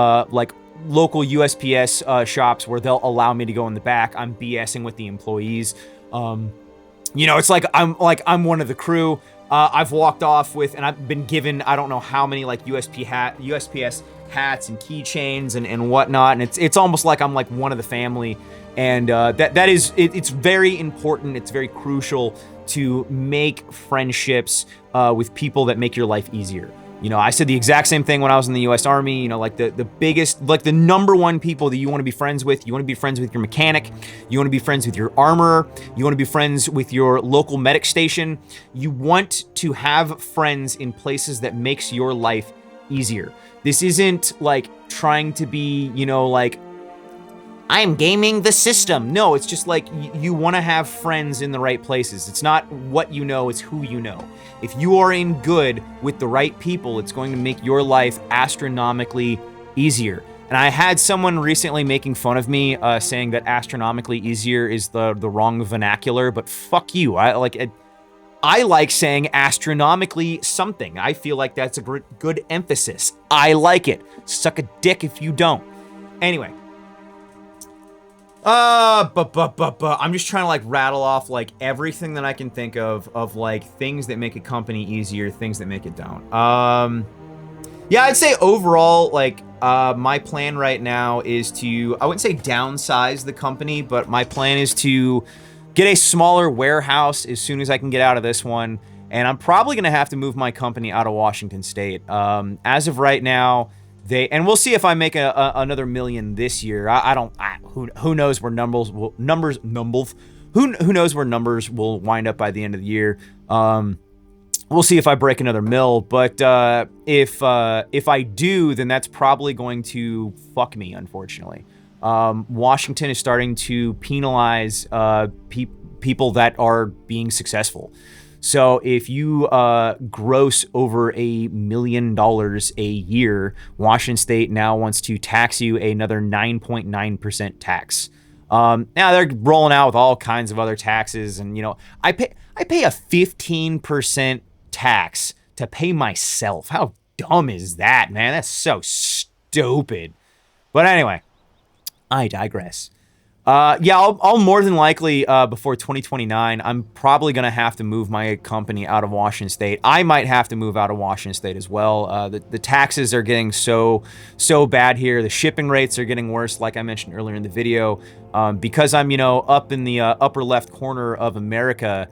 local USPS shops where they'll allow me to go in the back. I'm BSing with the employees. It's like I'm one of the crew. I've walked off with, and I've been given, I don't know how many like USPS hats and keychains and whatnot. And it's almost like I'm like one of the family. And it's very important. It's very crucial to make friendships with people that make your life easier. I said the exact same thing when I was in the U.S. Army. Like the biggest, like the number one people that you want to be friends with. You want to be friends with your mechanic. You want to be friends with your armorer. You want to be friends with your local medic station. You want to have friends in places that makes your life easier. This isn't like trying to be, like, I'm gaming the system. No, it's just like you want to have friends in the right places. It's not what you know, it's who you know. If you are in good with the right people, it's going to make your life astronomically easier. And I had someone recently making fun of me, saying that astronomically easier is the wrong vernacular, but fuck you. I like saying astronomically something. I feel like that's a good emphasis. I like it. Suck a dick if you don't. Anyway. I'm just trying to like rattle off like everything that I can think of like things that make a company easier, things that make it don't. Yeah, I'd say overall, like, my plan right now is to, I wouldn't say downsize the company, but my plan is to get a smaller warehouse as soon as I can get out of this one. And I'm probably going to have to move my company out of Washington State. As of right now, and we'll see if I make another million this year. Who knows where who knows where numbers will wind up by the end of the year. We'll see if I break another mill, but if I do, then that's probably going to fuck me, unfortunately. Washington is starting to penalize people that are being successful. So if you gross over $1 million a year, Washington State now wants to tax you another 9.9% tax. Now they're rolling out with all kinds of other taxes, and I pay a 15% tax to pay myself. How dumb is that, man? That's so stupid. But anyway, I digress. Yeah, I'll more than likely, before 2029, I'm probably going to have to move my company out of Washington State. I might have to move out of Washington State as well. The taxes are getting so bad here. The shipping rates are getting worse, like I mentioned earlier in the video. Because I'm, up in the upper left corner of America,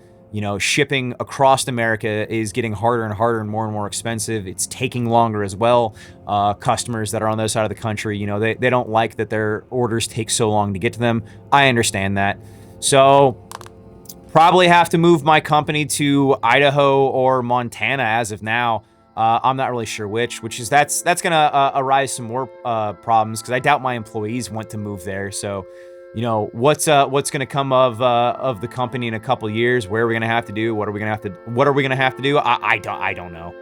shipping across America is getting harder and harder and more expensive. It's taking longer as well. Customers that are on the other side of the country, they don't like that their orders take so long to get to them. I understand that. So probably have to move my company to Idaho or Montana as of now. I'm not really sure which is that's gonna arise some more problems, because I doubt my employees want to move there. So what's going to come of the company in a couple years? Where are we going to have to do? What are we going to have to do? I don't know.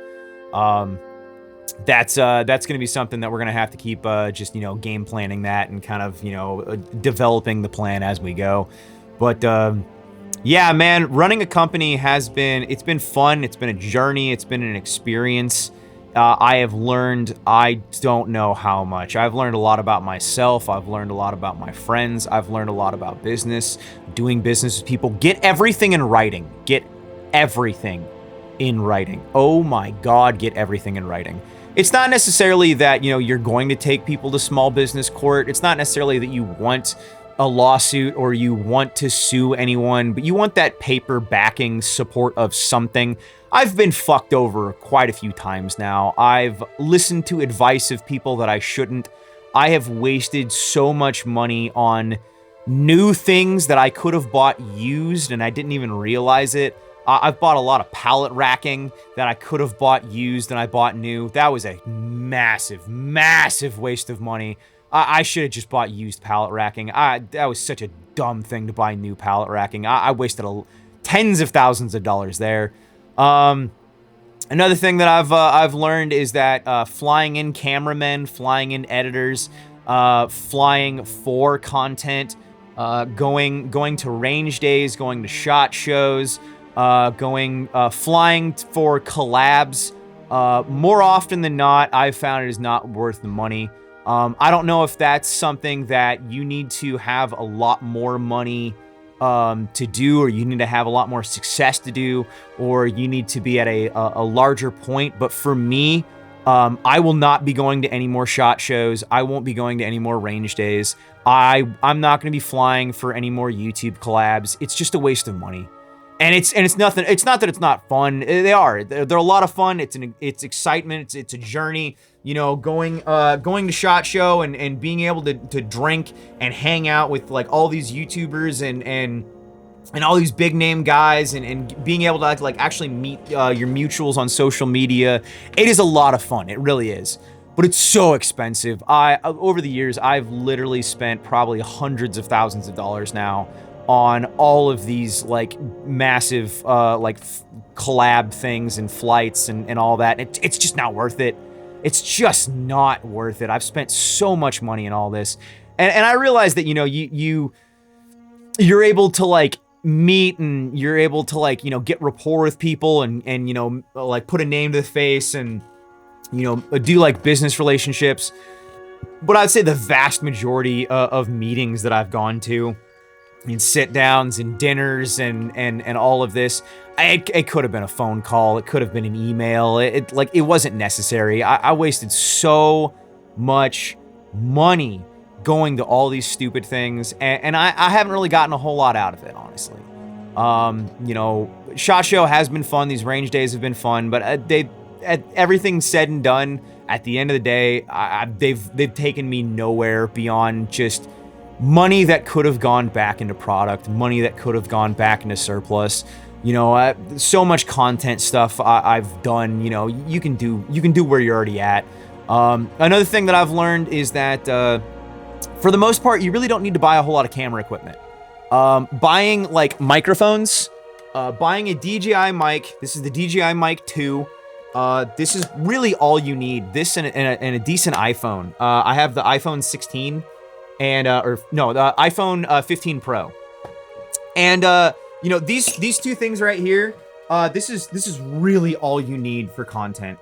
That's going to be something that we're going to have to keep just game planning that, and kind of developing the plan as we go. But yeah, man, running a company it's been fun. It's been a journey. It's been an experience. I have learned, I don't know how much. I've learned a lot about myself. I've learned a lot about my friends. I've learned a lot about business, doing business with people. Get everything in writing. Get everything in writing. Oh my God, get everything in writing. It's not necessarily that, you're going to take people to small business court. It's not necessarily that you want a lawsuit or you want to sue anyone, but you want that paper backing support of something. I've been fucked over quite a few times now. I've listened to advice of people that I shouldn't. I have wasted so much money on new things that I could have bought used, and I didn't even realize it. I've bought a lot of pallet racking that I could have bought used and I bought new. That was a massive waste of money. I should have just bought used pallet racking. That was such a dumb thing to buy new pallet racking. I wasted tens of thousands of dollars there. Another thing that I've learned is that flying in cameramen, flying in editors, flying for content, going to range days, going to SHOT Shows, flying for collabs. More often than not, I've found it is not worth the money. I don't know if that's something that you need to have a lot more money to do, or you need to have a lot more success to do, or you need to be at a larger point. But for me, I will not be going to any more SHOT Shows. I won't be going to any more range days. I'm not going to be flying for any more YouTube collabs. It's just a waste of money. And it's nothing. It's not that it's not fun. They are. They're a lot of fun. It's excitement. It's a journey. Going to SHOT Show and being able to drink and hang out with like all these YouTubers and all these big name guys and being able to like actually meet your mutuals on social media. It is a lot of fun. It really is. But it's so expensive. Over the years, I've literally spent probably hundreds of thousands of dollars now on all of these like massive collab things and flights and all that. It's just not worth it. It's just not worth it. I've spent so much money in all this, and I realize that you're able to like meet and you're able to like get rapport with people and like put a name to the face and do like business relationships. But I'd say the vast majority of meetings that I've gone to, and sit downs and dinners and all of this, it could have been a phone call. It could have been an email. It wasn't necessary. I wasted so much money going to all these stupid things, and I haven't really gotten a whole lot out of it, honestly. SHOT Show has been fun. These range days have been fun, but everything said and done, at the end of the day, they've taken me nowhere beyond just money that could have gone back into product, money that could have gone back into surplus. So much content stuff I've done. You can do where you're already at. Another thing that I've learned is that For the most part, you really don't need to buy a whole lot of camera equipment. Buying like microphones, buying a DJI mic. This is the DJI Mic 2. This is really all you need. This and a decent iPhone. I have the iPhone 16 and the iPhone 15 Pro. And you know, these two things right here, this is really all you need for content.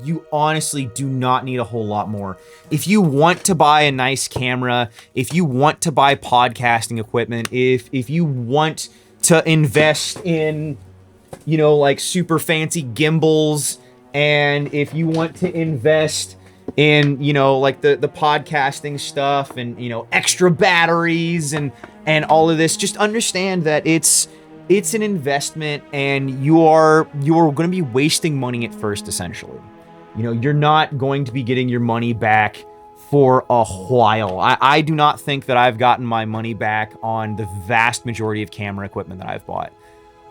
You honestly do not need a whole lot more. If you want to buy a nice camera, if you want to buy podcasting equipment, if you want to invest in, you know, like super fancy gimbals, and if you want to invest in, you know, like the podcasting stuff and, you know, extra batteries and all of this, just understand that it's an investment, and you are going to be wasting money at first, essentially. You know, you're not going to be getting your money back for a while. I do not think that I've gotten my money back on the vast majority of camera equipment that I've bought.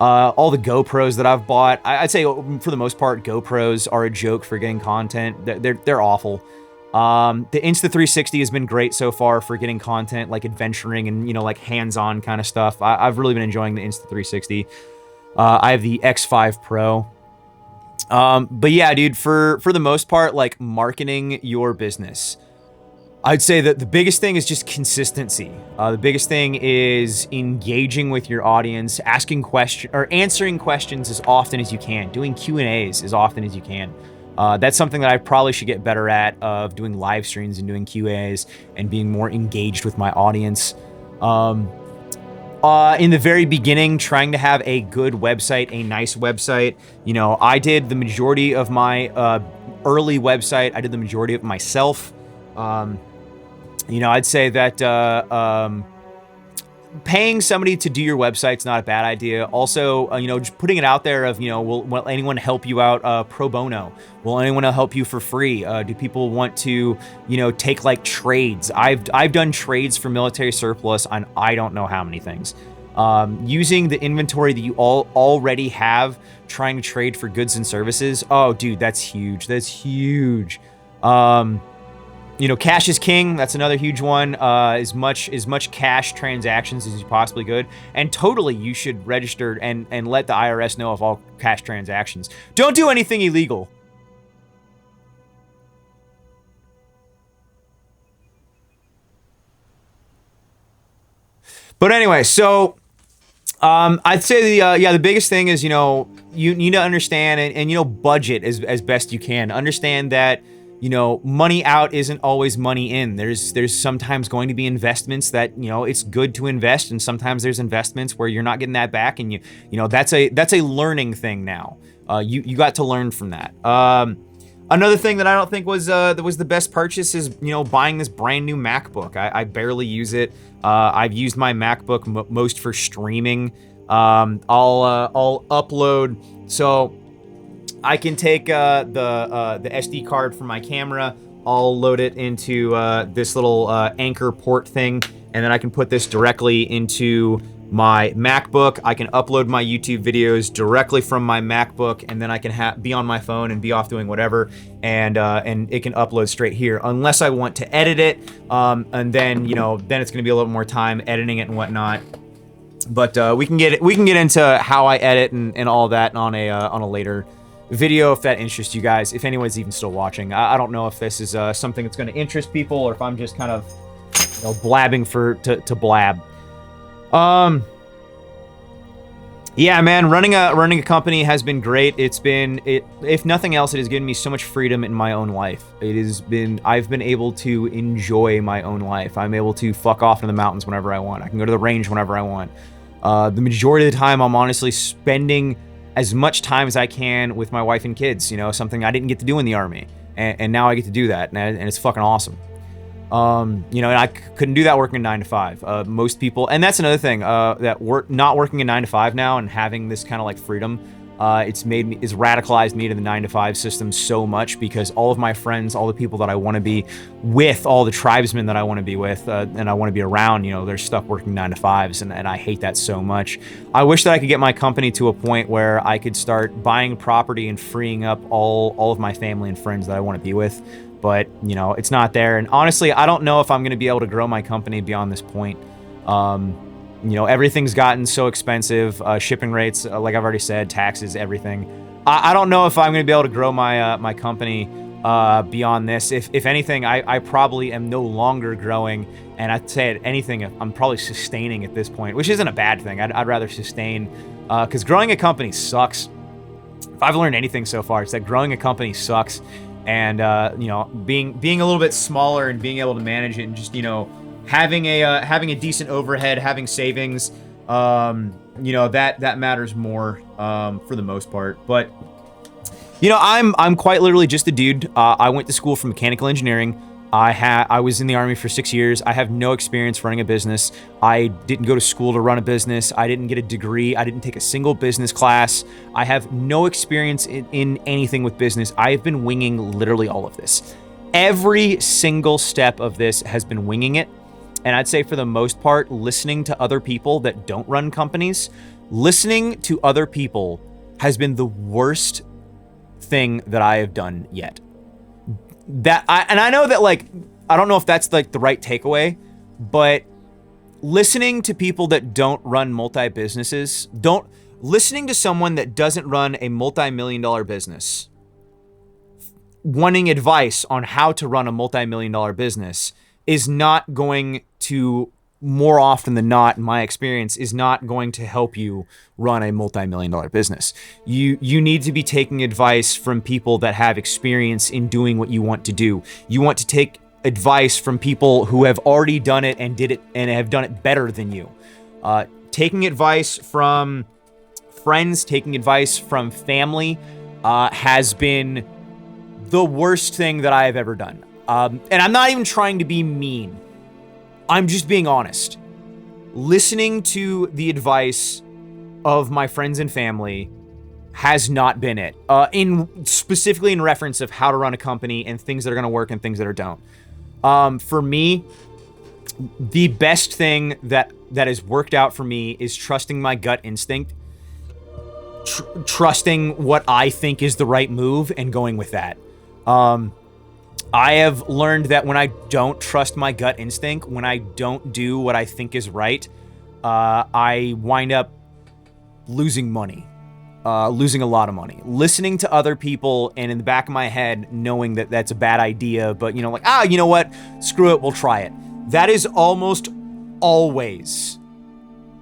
All the GoPros that I've bought, I'd say for the most part, GoPros are a joke for getting content. They're awful. The Insta360 has been great so far for getting content, like adventuring and, you know, like hands-on kind of stuff. I've really been enjoying the Insta360. I have the X5 Pro. But yeah, dude, for the most part, like marketing your business, I'd say that the biggest thing is just consistency. The biggest thing is engaging with your audience, asking questions or answering questions as often as you can, doing Q&As as often as you can. That's something that I probably should get better at, of doing live streams and doing Q&As and being more engaged with my audience. In the very beginning, trying to have a good website, a nice website. You know, I did the majority of my early website. I did the majority of it myself. You know, I'd say that paying somebody to do your website's not a bad idea. Also, you know, just putting it out there of, you know, will anyone help you out pro bono? Will anyone help you for free? Do people want to, you know, take like trades? I've done trades for military surplus on I don't know how many things. Using the inventory that you already have, trying to trade for goods and services. Oh, dude, that's huge. That's huge. You know, cash is king. That's another huge one. As much cash transactions as you possibly could. And totally, you should register and let the IRS know of all cash transactions. Don't do anything illegal. But anyway, so I'd say the biggest thing is, you know, you need to understand and you know, budget as best you can. Understand that, you know, money out isn't always money in. There's sometimes going to be investments that, you know, it's good to invest, and sometimes there's investments where you're not getting that back, and you know, that's a learning thing now. You got to learn from that. Another thing that I don't think was the best purchase is, you know, buying this brand new MacBook. I barely use it. I've used my MacBook most for streaming. I'll upload, so I can take the SD card from my camera. I'll load it into this little Anchor port thing, and then I can put this directly into my MacBook. I can upload my YouTube videos directly from my MacBook, and then I can be on my phone and be off doing whatever, and it can upload straight here, unless I want to edit it, and then, you know, then it's going to be a little more time editing it and whatnot. But we can get into how I edit and all that on a later video, if that interests you guys, if anyone's even still watching. I don't know if this is something that's going to interest people, or if I'm just kind of, you know, blabbing to blab. Yeah, man, running a company has been great. If nothing else, it has given me so much freedom in my own life. I've been able to enjoy my own life. I'm able to fuck off in the mountains whenever I want. I can go to the range whenever I want. The majority of the time, I'm honestly spending as much time as I can with my wife and kids, you know, something I didn't get to do in the Army. And now I get to do that, and it's fucking awesome. You know, and I couldn't do that working a 9 to 5. Most people, and that's another thing, that not working a 9 to 5 now and having this kind of like freedom, it's radicalized me to the 9 to 5 system so much, because all of my friends, all the people that I want to be with, all the tribesmen that I want to be with, and I want to be around, you know, they're stuck working 9 to 5s, and I hate that so much. I wish that I could get my company to a point where I could start buying property and freeing up all of my family and friends that I want to be with. but you know, it's not there. And honestly, I don't know if I'm going to be able to grow my company beyond this point. You know, everything's gotten so expensive, shipping rates, like I've already said, taxes, everything. I don't know if I'm going to be able to grow my my company beyond this. If anything, I probably am no longer growing, and I'd say anything, I'm probably sustaining at this point, which isn't a bad thing. I'd rather sustain, because growing a company sucks. If I've learned anything so far, it's that growing a company sucks, and you know, being a little bit smaller and being able to manage it, and just, you know, having a decent overhead, having savings, you know, that matters more for the most part. But you know, I'm quite literally just a dude. I went to school for mechanical engineering. I was in the Army for 6 years. I have no experience running a business. I didn't go to school to run a business. I didn't get a degree. I didn't take a single business class. I have no experience in anything with business. I have been winging literally all of this. Every single step of this has been winging it. And I'd say for the most part, listening to other people that don't run companies, listening to other people has been the worst thing that I have done yet. I know that, like, I don't know if that's like the right takeaway, but listening to people that don't run multi-businesses, listening to someone that doesn't run a multi-million-dollar business, wanting advice on how to run a multi-million-dollar business is not going to, more often than not, in my experience, is not going to help you run a multi-million-dollar business. You need to be taking advice from people that have experience in doing what you want to do. You want to take advice from people who have already done it and did it and have done it better than you. Taking advice from friends, taking advice from family has been the worst thing that I have ever done. And I'm not even trying to be mean. I'm just being honest. Listening to the advice of my friends and family has not been it. Specifically in reference of how to run a company and things that are going to work and things that are don't. For me, the best thing that has worked out for me is trusting my gut instinct, trusting what I think is the right move and going with that. I have learned that when I don't trust my gut instinct, when I don't do what I think is right, I wind up losing money, losing a lot of money. Listening to other people and in the back of my head knowing that that's a bad idea, but, you know, like, you know what? Screw it, we'll try it. That is almost always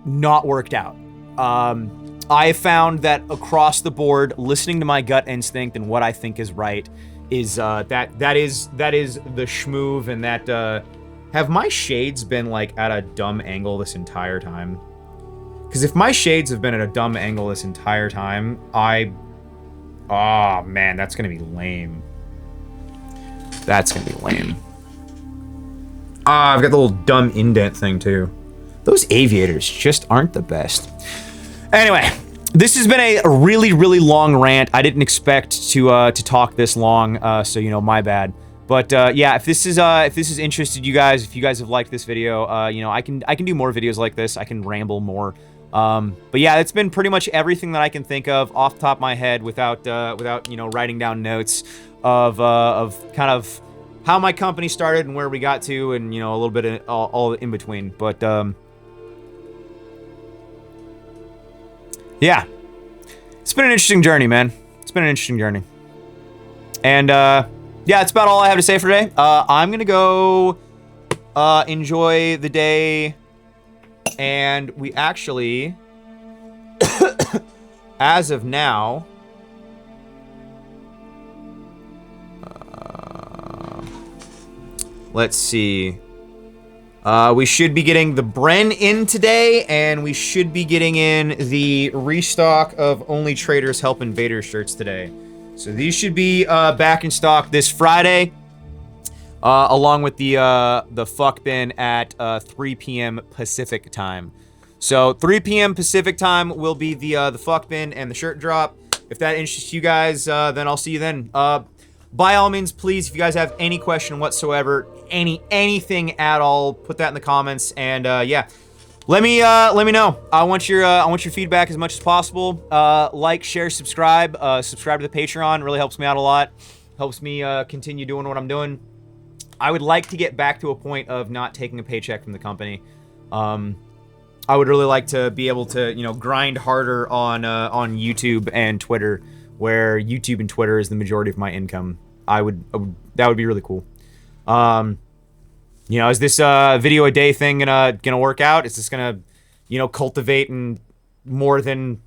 not worked out. I have found that across the board, listening to my gut instinct and what I think is right is that is the schmoove. And that have my shades been like at a dumb angle this entire time? Because if my shades have been at a dumb angle this entire time, oh man, that's gonna be lame. That's gonna be lame. I've got the little dumb indent thing too. Those aviators just aren't the best. Anyway, this has been a really, really long rant. I didn't expect to talk this long, so, you know, my bad. But yeah, if this is interested you guys, if you guys have liked this video, you know, I can do more videos like this. I can ramble more. But yeah, it's been pretty much everything that I can think of off the top of my head without you know, writing down notes of kind of how my company started and where we got to, and, you know, a little bit of all in between. But yeah, it's been an interesting journey, man. It's been an interesting journey. And yeah, that's about all I have to say for today. I'm gonna go enjoy the day, and we actually, as of now, let's see. We should be getting the Bren in today, and we should be getting in the restock of Only Traders Help Invaders shirts today. So these should be back in stock this Friday, along with the fuck bin at 3 p.m. Pacific time. So 3 p.m. Pacific time will be the fuck bin and the shirt drop. If that interests you guys, then I'll see you then. By all means, please, if you guys have any question whatsoever, anything at all, put that in the comments, and yeah, let me know. I want your feedback as much as possible. Like, share, subscribe to the Patreon. It really helps me out a lot. helps me continue doing what I'm doing. I would like to get back to a point of not taking a paycheck from the company. I would really like to be able to, grind harder on YouTube and Twitter, where YouTube and Twitter is the majority of my income. That would be really cool. Is this video a day thing gonna work out? Is this gonna, cultivate and more than